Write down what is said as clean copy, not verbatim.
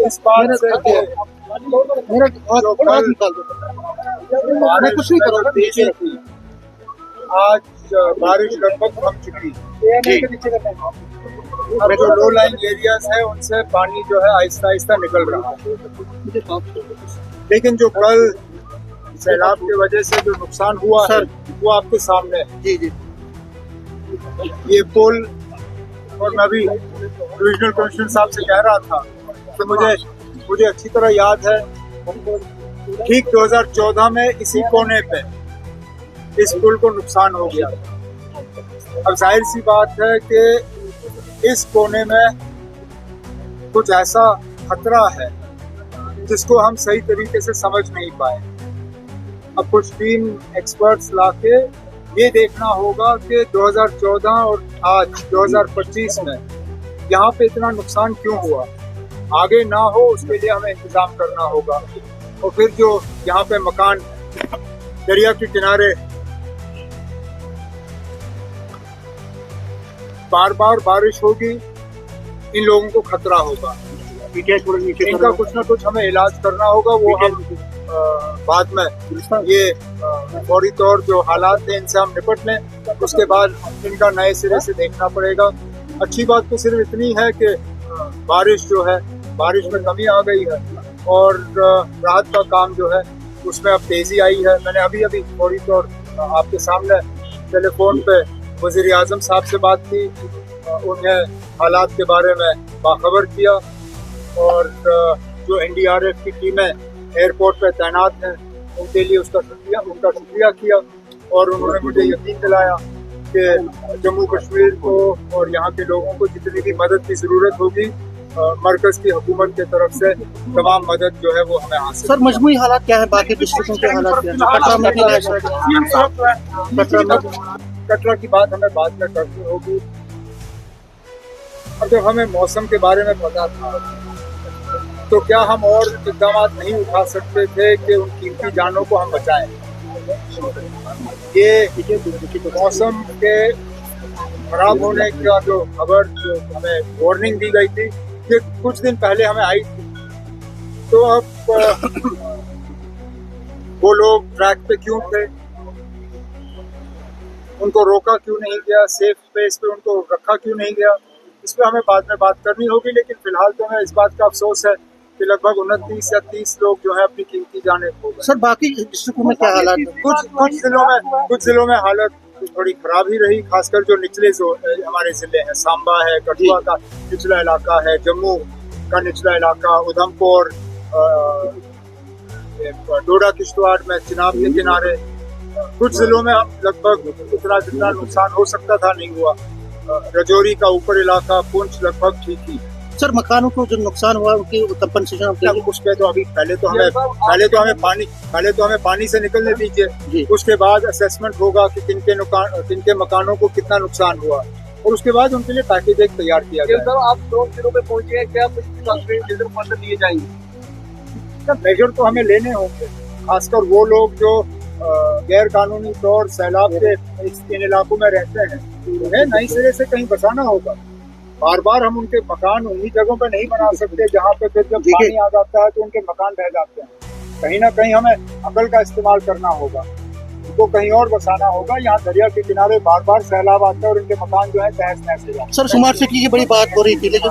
इस बात से कि मेरा जो हाथ कल निकाल दो। मैं बारिश कुछ नहीं करूँगा, लगभग तेजी थी, आज बारिश लगभग थम चुकी। अब जो लो लाइन एरियाज है उनसे पानी जो है आहिस्ता आहिस्ता निकल रहा है, लेकिन जो कल सैलाब की वजह से जो नुकसान हुआ है वो आपके सामने है। जी जी। ये पुल, और मैं भी डिविजनल कमिश्नर साहब से कह रहा था कि मुझे अच्छी तरह याद है, ठीक 2014 में इसी कोने पे इस पुल को नुकसान हो गया। अब जाहिर सी बात है कि इस कोने में कुछ ऐसा खतरा है जिसको हम सही तरीके से समझ नहीं पाए। अब कुछ टीम एक्सपर्ट्स लाके ये देखना होगा कि 2014 और आज 2025 में यहाँ पे इतना नुकसान क्यों हुआ, आगे ना हो उसके लिए हमें इंतजाम करना होगा। और फिर जो यहाँ पे मकान दरिया के किनारे बार बार बारिश होगी, इन लोगों को खतरा होगा, इनका कुछ ना कुछ हमें इलाज करना होगा। वो हम बाद में ये फौरी तौर जो हालात हैं इनसे हम निपट लें, उसके बाद इनका नए सिरे से देखना पड़ेगा। अच्छी बात तो सिर्फ इतनी है कि बारिश जो है, बारिश में कमी आ गई है और राहत का काम जो है उसमें अब तेजी आई है। मैंने अभी फौरी तौर आपके सामने टेलीफोन पे वज़ीर आज़म साहब से बात की, उन्हें हालात के बारे में बाखबर किया और जो NDRF की टीमें एयरपोर्ट पे तैनात हैं उनके लिए उनका शुक्रिया किया। और उन्होंने मुझे यकीन दिलाया कि जम्मू कश्मीर को और यहाँ के लोगों को जितनी भी मदद की ज़रूरत होगी, मरकज़ की हुकूमत की तरफ से तमाम मदद जो है वो हमें हासिल। सर मजमूई हालात क्या है, बाकी डिस्ट्रिक्टों के हालात क्या है? कटरा की बात हमें बाद में करनी होगी। अब जब हमें मौसम के बारे में पता था तो क्या हम और इक़दाम नहीं उठा सकते थे कि उन कीमती जानों को हम बचाएं। ये मौसम के खराब होने का जो खबर जो हमें वार्निंग दी गई थी, ये कुछ दिन पहले हमें आई थी। तो अब वो लोग ट्रैक पे क्यों थे, उनको रोका क्यों नहीं गया, सेफ स्पेस पे उनको रखा क्यों नहीं गया, इस पर हमें बाद में बात करनी होगी। लेकिन फिलहाल तो हमें इस बात का अफसोस है कि लगभग 29 या 30 लोग जो है अपनी कीमती जानें खो गए। सर बाकी डिस्ट्रिक्टों में क्या हालात है? कुछ जिलों में हालत थोड़ी खराब ही रही, खासकर जो निचले हमारे जिले हैं, सांबा है, कठुआ का निचला इलाका है, जम्मू का निचला इलाका, उधमपुर, डोडा किश्तवाड़ में चिनाब के किनारे, कुछ जिलों में हम लगभग जितना नुकसान हो सकता था नहीं हुआ। रजौरी का ऊपर इलाका, पुंछ लगभग ठीक ही। सर मकानों को जो नुकसान हुआ उनकी कंपनसेशन उस पे तो अभी पहले तो हमें पानी से निकलने दीजिए, उसके बाद असेसमेंट होगा कि किनके मकानों को कितना नुकसान हुआ और उसके बाद उनके लिए पैकेज एक तैयार किया गया। सर आप 2 जिलों में पहुंचे हैं, क्या कुछ मदद दिए जाएंगे? मेजर तो हमें लेने होंगे, खासकर वो लोग जो गैर कानूनी तौर सैलाब के इन इलाकों में रहते हैं, उन्हें नई सिरे से कहीं बसाना होगा। बार बार हम उनके मकान उन्हीं जगहों पर नहीं बना सकते जहाँ पे फिर जब पानी आ जाता है तो उनके मकान बह जाते हैं। कहीं ना कहीं हमें अकल का इस्तेमाल करना होगा, उनको कहीं और बसाना होगा। यहाँ दरिया के किनारे बार बार सैलाब आता है और उनके मकान जो है तहस नहस हो जाते हैं। सर स्मार्ट सिटी की बड़ी बात हो रही थी, लेकिन